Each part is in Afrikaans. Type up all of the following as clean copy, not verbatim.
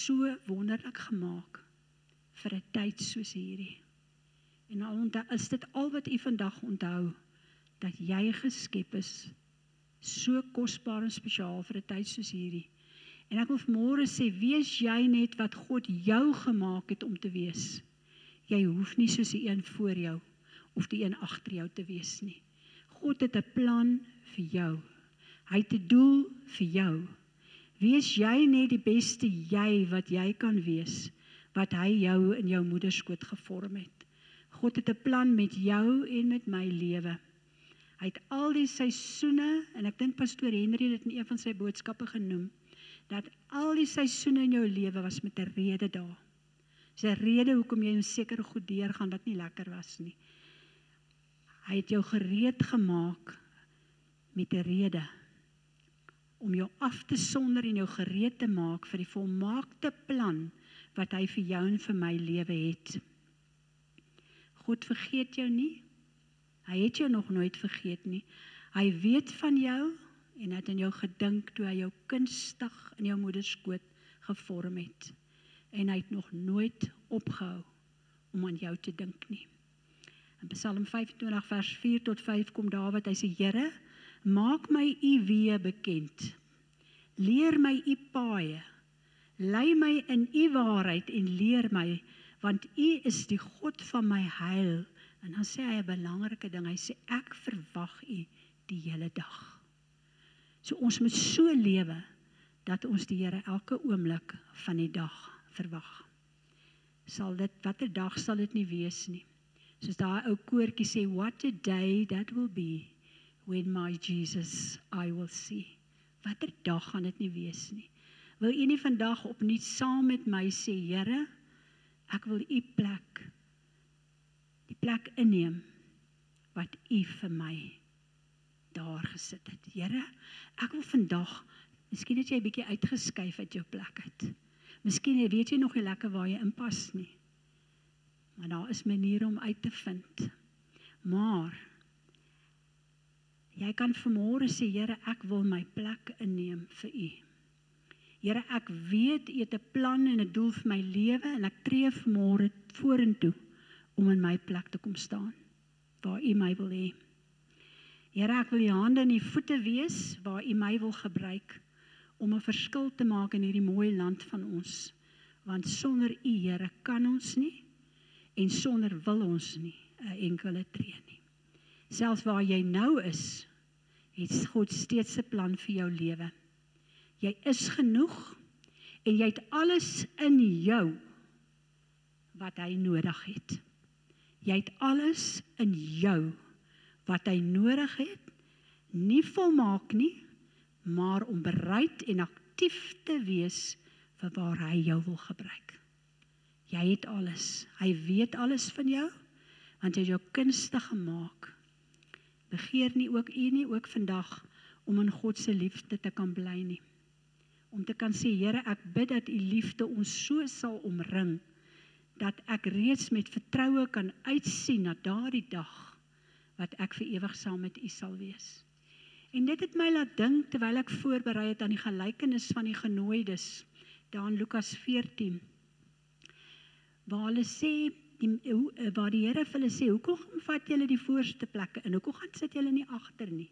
so wonderlik gemaak vir 'n tyd soos hierdie. En al is dit al wat u vandag onthou, dat jy geskep is, so kosbaar en spesiaal vir 'n tyd soos hierdie. En ek wil vanmôre sê, wees jy net wat God jou gemaak het om te wees. Jy hoef nie soos die een voor jou, of die een agter jou te wees nie. God het 'n plan vir jou. Hy het 'n doel vir jou. Wees jy net die beste jy wat jy kan wees, wat hy jou in jou moederskoot gevorm het. God het 'n plan met jou en met my lewe. Hy het al die seisoene, en ek dink pastoor Henry het in een van sy boodskappe genoem, dat al die seisoene in jou lewe was met 'n rede daar. Dis 'n rede hoekom jy seker goed deurgaan wat nie lekker was nie. Hy het jou gereed gemaak met 'n rede, om jou af te sonder en jou gereed te maak vir die volmaakte plan wat hy vir jou en vir my lewe het. God vergeet jou nie. Hy het jou nog nooit vergeet nie. Hy weet van jou en het in jou gedink toe hy jou kunstig in jou moederskoot gevorm het. En hy het nog nooit opgehou om aan jou te dink nie. In Psalm 25 vers 4 tot 5 kom Dawid, hy sê, Here, maak my u weë bekend. Leer my u paaie. Lei my in u waarheid en leer my, want u is die God van my heil. En dan sê hy 'n belangrike ding, hy sê, ek verwag u die hele dag. So ons moet so lewe, dat ons die Here elke oomblik van die dag verwag. Watter dag sal dit nie wees nie? Soos daai ou koortjie sê, what a day that will be, when my Jesus I will see. Watter dag gaan dit nie wees nie? Wil u nie vandag opnuut saam met my sê, Here, ek wil u plek, die plek inneem, wat u vir my daar gesit het. Here, ek wil vandag, miskien het jy 'n bietjie uitgeskuif uit jou plek uit. Miskien weet jy nog nie lekker waar jy inpas nie. Maar daar is maniere om uit te vind. Maar, jy kan vanmôre sê, Here, ek wil my plek inneem vir u. Here, ek weet u het 'n plan en 'n doel vir my lewe, en ek tree vanmôre vorentoe om in my plek te kom staan, waar u my wil hê. Here, ek wil die hande en die voete wees, waar u my wil gebruik, om 'n verskil te maak in hierdie mooi land van ons. Want sonder u, Here, kan ons nie, en sonder wil ons nie 'n enkele tree nie. Selfs waar jy nou is, het God steeds 'n plan vir jou lewe. Jy is genoeg, en jy het alles in jou, wat hy nodig het. Jy het alles in jou, wat hy nodig het, nie volmaak nie, maar om bereid en aktief te wees vir waar hy jou wil gebruik. Jy het alles. Hy weet alles van jou, want hy het jou kunstig gemaak. Begeer nie ook u nie ook vandag om in God se liefde te kan bly nie. Om te kan sê, Here, ek bid dat u liefde ons so sal omring, dat ek reeds met vertroue kan uitsien na daardie dag, wat ek vir ewig saam met u sal wees. En dit het my laat dink, terwyl ek voorberei het aan die gelykenis van die genooides, daar in Lukas 14, waar hulle sê, waar die Here vir hulle sê, hoekom vat julle die voorste plekke in, hoekom gaan sit julle nie agter nie?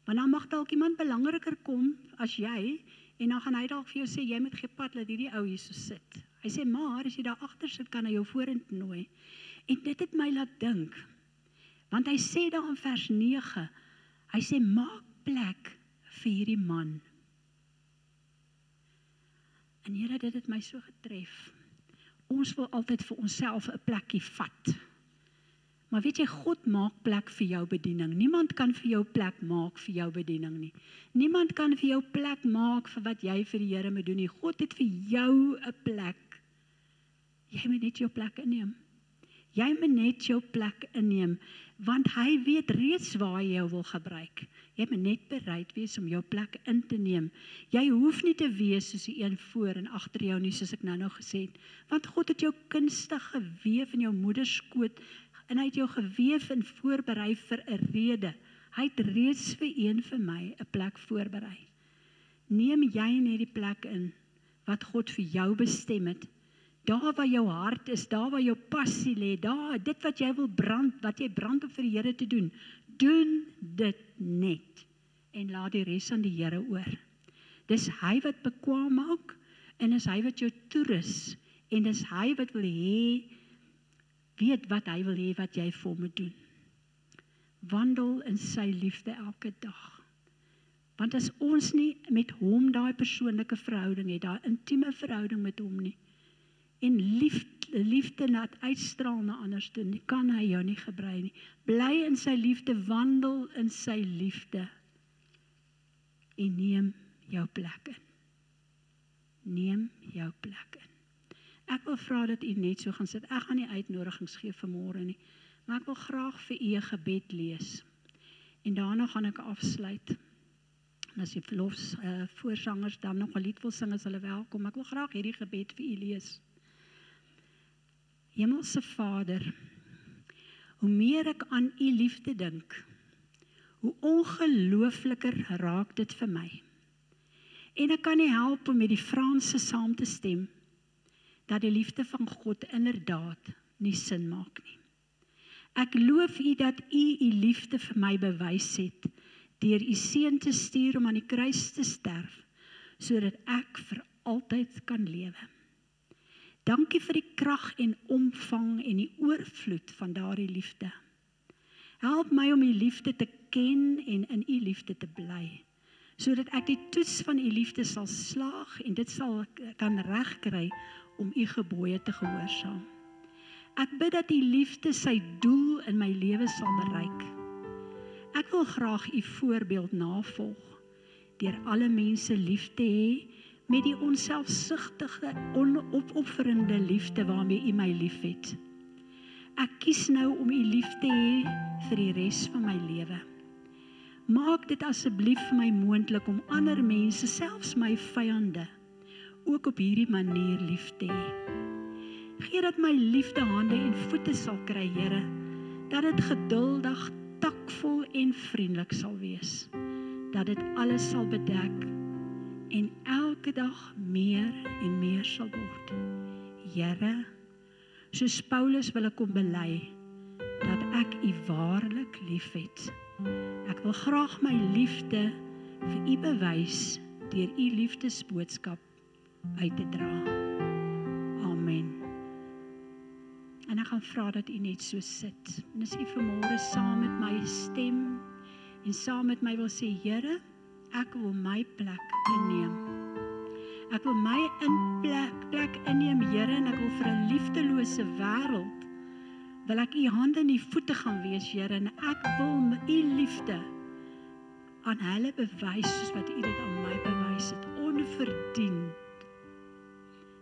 Want dan mag dalk iemand belangriker kom as jy, en dan gaan hy dalk vir jou sê, jy moet gepad, laat hierdie ou hier so sit. Hy sê, maar as jy daar agter sit, kan hy jou vorentoe nooi. En dit het my laat dink, want hy sê daar in vers 9, hy sê, maak plek vir hierdie man. En Here, dit het my so getref. Ons wil altyd vir onsself 'n plekkie vat. Maar weet jy, God maak plek vir jou bediening. Niemand kan vir jou plek maak vir jou bediening nie. Niemand kan vir jou plek maak vir wat jy vir die Here moet doen nie. God het vir jou 'n plek. Jy moet net jou plek inneem. Jy moet net jou plek inneem, want hy weet reeds waar hy jou wil gebruik. Jy moet net bereid wees om jou plek in te neem. Jy hoef nie te wees soos die een voor en agter jou nie, soos ek nou gesê het. Want God het jou kunstig geweef in jou moederskoot, en hy het jou geweef en voorberei vir 'n rede. Hy het reeds vir een vir my 'n plek voorberei. Neem jy net die plek in, wat God vir jou bestem het. Daar waar jou hart is, daar waar jou passie lê, daar, dit wat jy wil brand, wat jy brand om vir die Here te doen dit net. En laat die res aan die Here oor. Dis hy wat bekwaam maak, en is hy wat jou toerus, en dis hy wat wil hê, weet wat hy wil hê, wat jy vir hom moet doen. Wandel in sy liefde elke dag. Want as ons nie met hom daai persoonlike verhouding het, daai intieme verhouding met hom nie, en liefde laat uitstraal na anders toe, kan hy jou nie gebruik nie. Bly in sy liefde, wandel in sy liefde, en neem jou plek in. Neem jou plek in. Ek wil vra dat u net so gaan sit. Ek gaan nie uitnodigings gee vanmôre nie, maar ek wil graag vir u 'n gebed lees. En daarna gaan ek afsluit. En as die voorsangers dan nog 'n lied wil sing, is hulle welkom. Ek wil graag hierdie gebed vir u lees. Hemelse Vader, hoe meer ek aan u liefde dink, hoe ongeloofliker raak dit vir my. En ek kan nie help om met die Franse saam te stem, dat die liefde van God inderdaad nie sin maak nie. Ek loof u dat u liefde vir my bewys het, deur u seun te stuur om aan die kruis te sterf, sodat ek vir altyd kan lewe. Dankie vir die krag en omvang en die oorvloed van daardie liefde. Help my om u liefde te ken en in u liefde te bly, sodat ek die toets van u liefde sal slaag en dit sal kan regkry om u gebooie te gehoorsaam. Ek bid dat u liefde sy doel in my lewe sal bereik. Ek wil graag u voorbeeld navolg, deur alle mense lief te hê, met die onselfsugtige, onopofferende liefde waarmee u my liefhet. Ek kies nou om u lief te hê vir die res van my lewe. Maak dit asseblief vir my moontlik om ander mense, selfs my vyande, ook op hierdie manier lief te hê. Gee dat my liefde hande en voete sal kry, Here, dat dit geduldig, takvol en vriendelik sal wees, dat dit alles sal bedek en elke dag meer en meer sal word. Here, soos Paulus wil ek kom bely, dat ek u waarlik liefhet. Ek wil graag my liefde vir u bewys, deur u liefdesboodskap uit te dra. Amen. En ek gaan vra dat u net so sit. En as u vanmôre saam met my stem, en saam met my wil sê, Here, ek wil my plek inneem. Ek wil my plek inneem, Here, en ek wil vir 'n liefdelose wêreld, wil ek u hande en die voete gaan wees, Here, en ek wil u liefde aan hulle bewys, soos wat u dit aan my bewys het, onverdiend.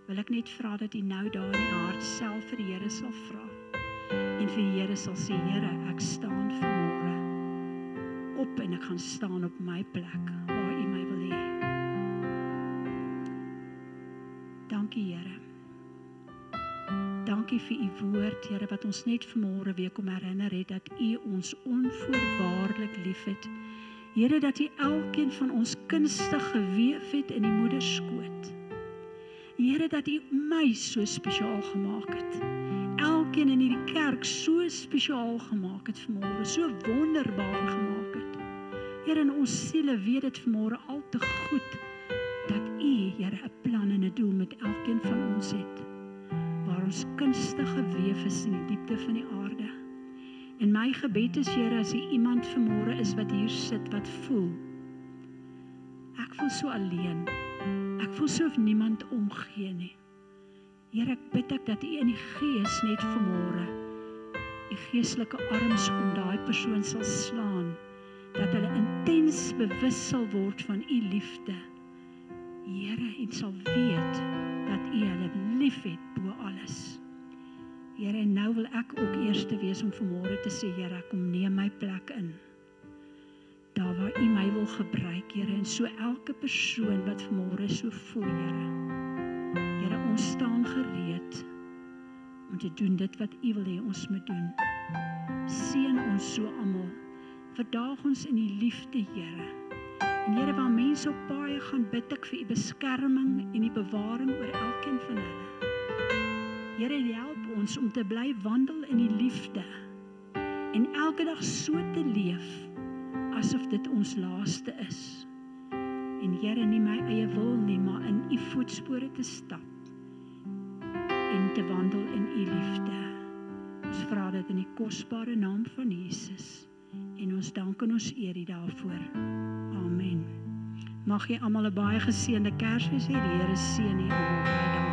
Wil ek net vra dat u nou daar in die hart self vir die Here sal vra, en vir die Here sal sê, Here, ek staan vanmôre op, en ek gaan staan op my plek, waar u my wil hê. Dankie, Here. Dankie vir u woord, Here, wat ons net vanmôre weer kom herinner het, dat u ons onvoorwaardelik liefhet. Here, dat u elkeen van ons kunstig geweef het in die moederskoot. Here, dat u my so spesiaal gemaak het. Elkeen in hierdie kerk so spesiaal gemaak het vanmôre, so wonderbaar gemaak het. Here, in ons siele weet dit vanmôre al te goed, dat u, Here, 'n plan en 'n doel met elkeen van ons het, waar ons kunstig geweef is in die diepte van die aarde. En my gebed is, Here, as iemand vanmôre is wat hier sit, wat voel, ek voel so alleen, ek voel so of niemand omgee nie. Here, ek bid dat u in die gees net vanmôre, die geestelike arms om daai persoon sal slaan, dat hulle intens bewus sal word van u liefde, Here, en sal weet dat u hulle liefhet bo alles. Here, en nou wil ek ook eerste wees om vanmôre te sê, Here, kom neem my plek in, daar waar u my wil gebruik, Here, en so elke persoon wat vanmôre so voel, Here. Here, ons staan gereed om te doen dit wat u wil hê ons moet doen. Seën ons so almal, verdaag ons in die liefde, Here, En Here, waar mense op paaie gaan, bid ek vir U beskerming en die bewaring oor elkeen van hulle. Here, help ons om te bly wandel in die liefde en elke dag so te leef asof dit ons laaste is. En Here, nie my eie wil nie, maar in U voetspore te stap en te wandel in U liefde. Ons vra dit in die kosbare naam van Jesus en ons dank en ons eer U daarvoor. Amen. Mag jy almal 'n baie geseënde Kersfees hê. Die Here seën u almal baie.